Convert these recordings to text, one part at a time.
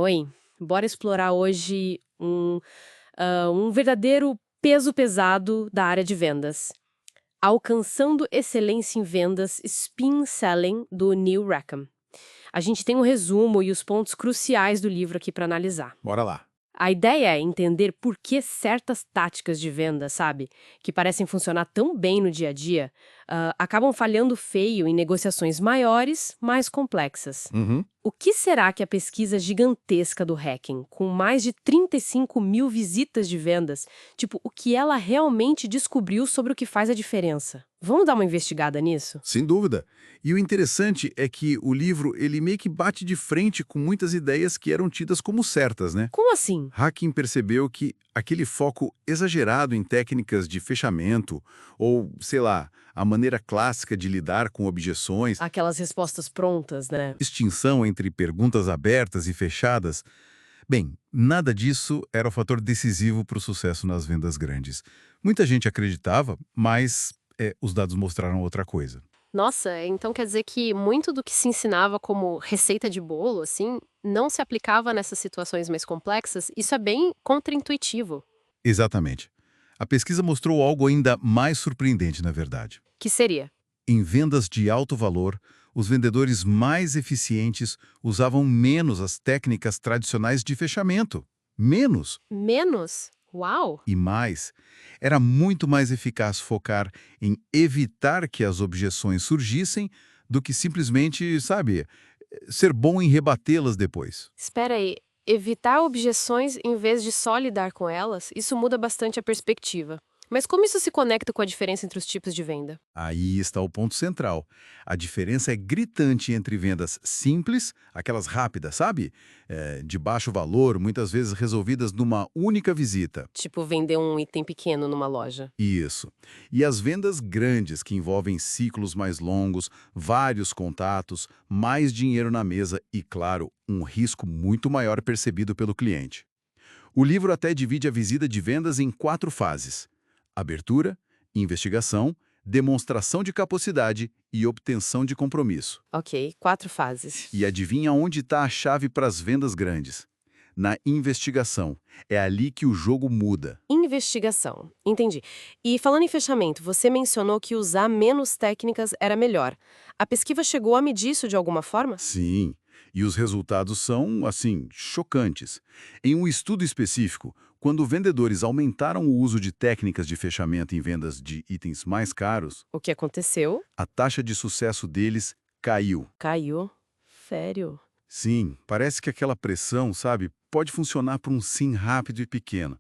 Oi, bora explorar hoje um verdadeiro peso pesado da área de vendas. Alcançando Excelência em Vendas, Spin Selling, do Neil Rackham. A gente tem um resumo e os pontos cruciais do livro aqui para analisar. Bora lá. A ideia é entender por que certas táticas de venda, sabe, que parecem funcionar tão bem no dia a dia, acabam falhando feio em negociações maiores, mais complexas. Uhum. O que será que a pesquisa gigantesca do Hacking, com mais de 35 mil visitas de vendas, o que ela realmente descobriu sobre o que faz a diferença? Vamos dar uma investigada nisso? Sem dúvida. E o interessante é que o livro ele meio que bate de frente com muitas ideias que eram tidas como certas, né? Como assim? Hacking percebeu que aquele foco exagerado em técnicas de fechamento, ou, sei lá, a maneira clássica de lidar com objeções, Aquelas respostas prontas, né? distinção entre perguntas abertas e fechadas, bem, nada disso era o fator decisivo para o sucesso nas vendas grandes. Muita gente acreditava, mas os dados mostraram outra coisa. Nossa, então quer dizer que muito do que se ensinava como receita de bolo, assim, não se aplicava nessas situações mais complexas? Isso é bem contraintuitivo. Exatamente. A pesquisa mostrou algo ainda mais surpreendente, na verdade. Que seria? Em vendas de alto valor, os vendedores mais eficientes usavam menos as técnicas tradicionais de fechamento. Menos Menos? Uau! e mais. Era muito mais eficaz focar em evitar que as objeções surgissem do que simplesmente, sabe, ser bom em rebatê-las depois. Espera aí, evitar objeções em vez de só lidar com elas, isso muda bastante a perspectiva. Mas como isso se conecta com a diferença entre os tipos de venda? Aí está o ponto central. A diferença é gritante entre vendas simples, aquelas rápidas, sabe? De baixo valor, muitas vezes resolvidas numa única visita. Tipo, vender um item pequeno numa loja. Isso. E as vendas grandes, que envolvem ciclos mais longos, vários contatos, mais dinheiro na mesa e, claro, um risco muito maior percebido pelo cliente. O livro até divide a visita de vendas em 4 fases: abertura, investigação, demonstração de capacidade e obtenção de compromisso. Ok, 4 fases. E adivinha onde está a chave para as vendas grandes? Na investigação. É ali que o jogo muda. Investigação. Entendi. E falando em fechamento, você mencionou que usar menos técnicas era melhor. A pesquisa chegou a medir isso de alguma forma? Sim, e os resultados são, assim, chocantes. Em um estudo específico, quando vendedores aumentaram o uso de técnicas de fechamento em vendas de itens mais caros, O que aconteceu? a taxa de sucesso deles caiu. Caiu. Sério? Sim, parece que aquela pressão, sabe, pode funcionar para um sim rápido e pequeno.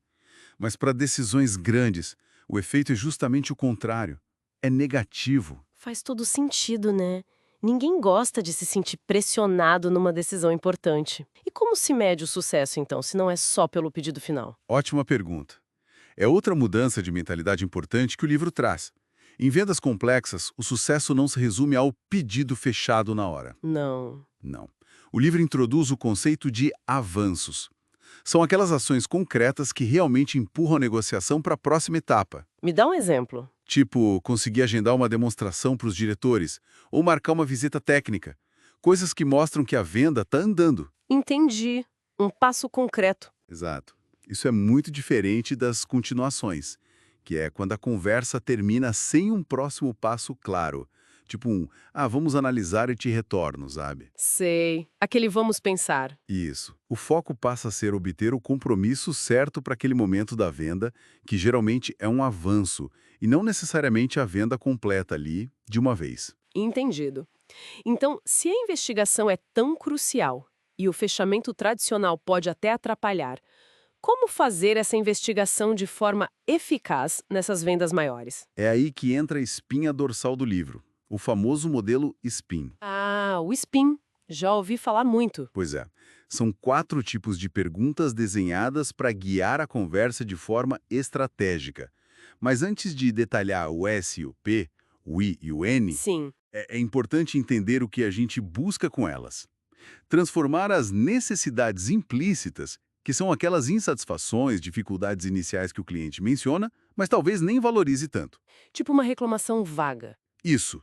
Mas para decisões grandes, o efeito é justamente o contrário. É negativo. Faz todo sentido, né? Ninguém gosta de se sentir pressionado numa decisão importante. E como se mede o sucesso, então, se não é só pelo pedido final? Ótima pergunta. É outra mudança de mentalidade importante que o livro traz. Em vendas complexas, o sucesso não se resume ao pedido fechado na hora. Não. Não. O livro introduz o conceito de avanços. São aquelas ações concretas que realmente empurram a negociação para a próxima etapa. Me dá um exemplo. Tipo, conseguir agendar uma demonstração para os diretores ou marcar uma visita técnica. Coisas que mostram que a venda está andando. Entendi. Um passo concreto. Exato. Isso é muito diferente das continuações, que é quando a conversa termina sem um próximo passo claro. Tipo vamos analisar e te retorno, sabe? Sei. Aquele vamos pensar. Isso. O foco passa a ser obter o compromisso certo para aquele momento da venda, que geralmente é um avanço, e não necessariamente a venda completa ali, de uma vez. Entendido. Então, se a investigação é tão crucial e o fechamento tradicional pode até atrapalhar, como fazer essa investigação de forma eficaz nessas vendas maiores? É aí que entra a espinha dorsal do livro, o famoso modelo SPIN. Ah, o SPIN. Já ouvi falar muito. Pois é, são 4 tipos de perguntas desenhadas para guiar a conversa de forma estratégica. Mas antes de detalhar o S e o P, o I e o N, Sim. é importante entender o que a gente busca com elas. Transformar as necessidades implícitas, que são aquelas insatisfações, dificuldades iniciais que o cliente menciona, mas talvez nem valorize tanto. Tipo uma reclamação vaga. Isso.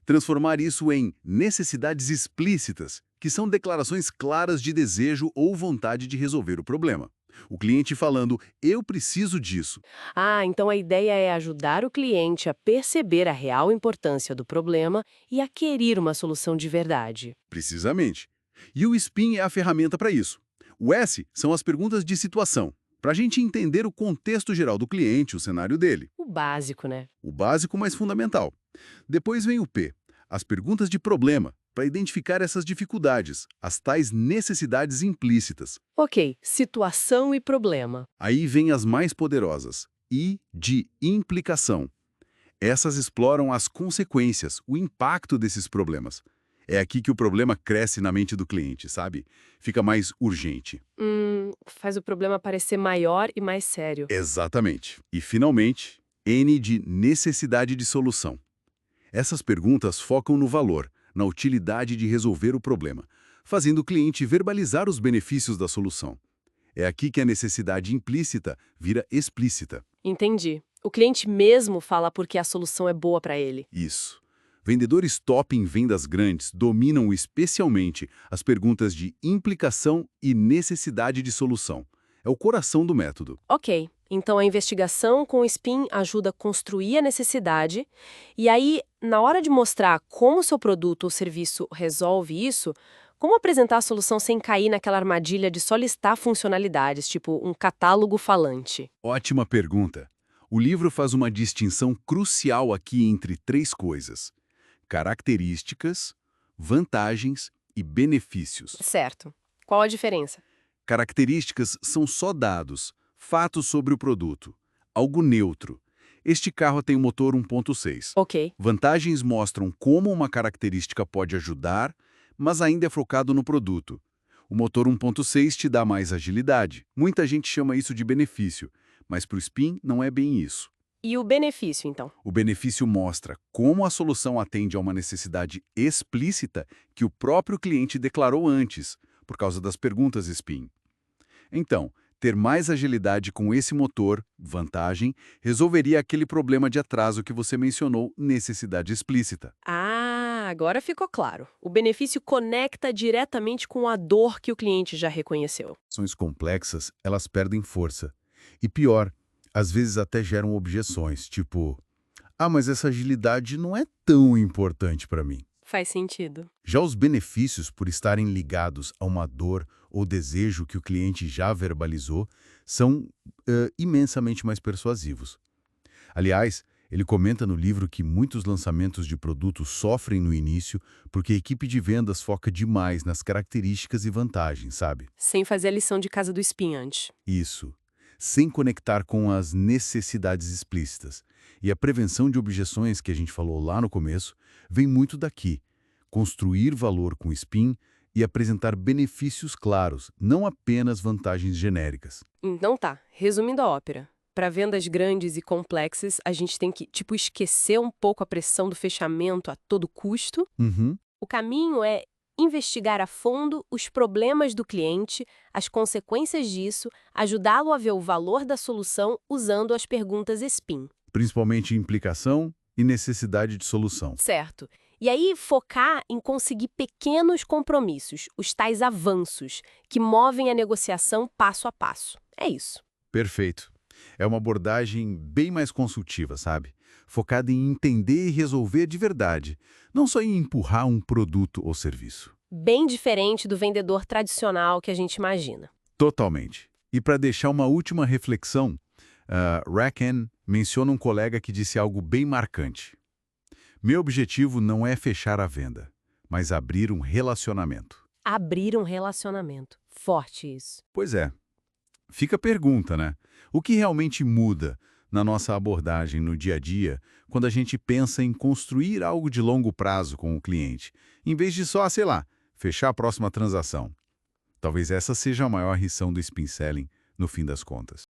Transformar isso em necessidades explícitas, que são declarações claras de desejo ou vontade de resolver o problema. O cliente falando, eu preciso disso. Ah, então a ideia é ajudar o cliente a perceber a real importância do problema e a querer uma solução de verdade. Precisamente. E o SPIN é a ferramenta para isso. O S são as perguntas de situação, para a gente entender o contexto geral do cliente, o cenário dele. O básico, né? O básico, mas fundamental. Depois vem o P, as perguntas de problema, para identificar essas dificuldades, as tais necessidades implícitas. Ok, situação e problema. Aí vem as mais poderosas, I de implicação. Essas exploram as consequências, o impacto desses problemas. É aqui que o problema cresce na mente do cliente, sabe? Fica mais urgente. Faz o problema parecer maior e mais sério. Exatamente. E, finalmente, N de necessidade de solução. Essas perguntas focam no valor, na utilidade de resolver o problema, fazendo o cliente verbalizar os benefícios da solução. É aqui que a necessidade implícita vira explícita. Entendi. O cliente mesmo fala porque a solução é boa para ele. Isso. Vendedores top em vendas grandes dominam especialmente as perguntas de implicação e necessidade de solução. É o coração do método. Ok, então a investigação com o SPIN ajuda a construir a necessidade, e aí, na hora de mostrar como o seu produto ou serviço resolve isso, como apresentar a solução sem cair naquela armadilha de só listar funcionalidades, tipo um catálogo falante? Ótima pergunta. O livro faz uma distinção crucial aqui entre três coisas: características, vantagens e benefícios. Certo. Qual a diferença? Características são só dados, fatos sobre o produto, algo neutro. Este carro tem um motor 1.6. Ok. Vantagens mostram como uma característica pode ajudar, mas ainda é focado no produto. O motor 1.6 te dá mais agilidade. Muita gente chama isso de benefício, mas para o SPIN não é bem isso. E o benefício, então? O benefício mostra como a solução atende a uma necessidade explícita que o próprio cliente declarou antes, por causa das perguntas SPIN. Então, ter mais agilidade com esse motor, vantagem, resolveria aquele problema de atraso que você mencionou, necessidade explícita. Ah, agora ficou claro. O benefício conecta diretamente com a dor que o cliente já reconheceu. Ações complexas, elas perdem força. E pior, às vezes até geram objeções, tipo, mas essa agilidade não é tão importante para mim. Faz sentido. Já os benefícios, por estarem ligados a uma dor ou desejo que o cliente já verbalizou, são imensamente mais persuasivos. Aliás, ele comenta no livro que muitos lançamentos de produtos sofrem no início porque a equipe de vendas foca demais nas características e vantagens, sabe? Sem fazer a lição de casa do SPIN antes. Isso, sem conectar com as necessidades explícitas. E a prevenção de objeções que a gente falou lá no começo vem muito daqui. Construir valor com SPIN e apresentar benefícios claros, não apenas vantagens genéricas. Então tá, resumindo a ópera. Para vendas grandes e complexas, a gente tem que, esquecer um pouco a pressão do fechamento a todo custo. Uhum. O caminho é investigar a fundo os problemas do cliente, as consequências disso, ajudá-lo a ver o valor da solução usando as perguntas SPIN. Principalmente implicação e necessidade de solução. Certo. E aí focar em conseguir pequenos compromissos, os tais avanços, que movem a negociação passo a passo. É isso. Perfeito. É uma abordagem bem mais consultiva, sabe? Focada em entender e resolver de verdade, não só em empurrar um produto ou serviço. Bem diferente do vendedor tradicional que a gente imagina. Totalmente. E para deixar uma última reflexão, Racken menciona um colega que disse algo bem marcante. Meu objetivo não é fechar a venda, mas abrir um relacionamento. Abrir um relacionamento. Forte isso. Pois é. Fica a pergunta, né? O que realmente muda na nossa abordagem no dia a dia quando a gente pensa em construir algo de longo prazo com o cliente, em vez de só, sei lá, fechar a próxima transação? Talvez essa seja a maior lição do SPIN Selling no fim das contas.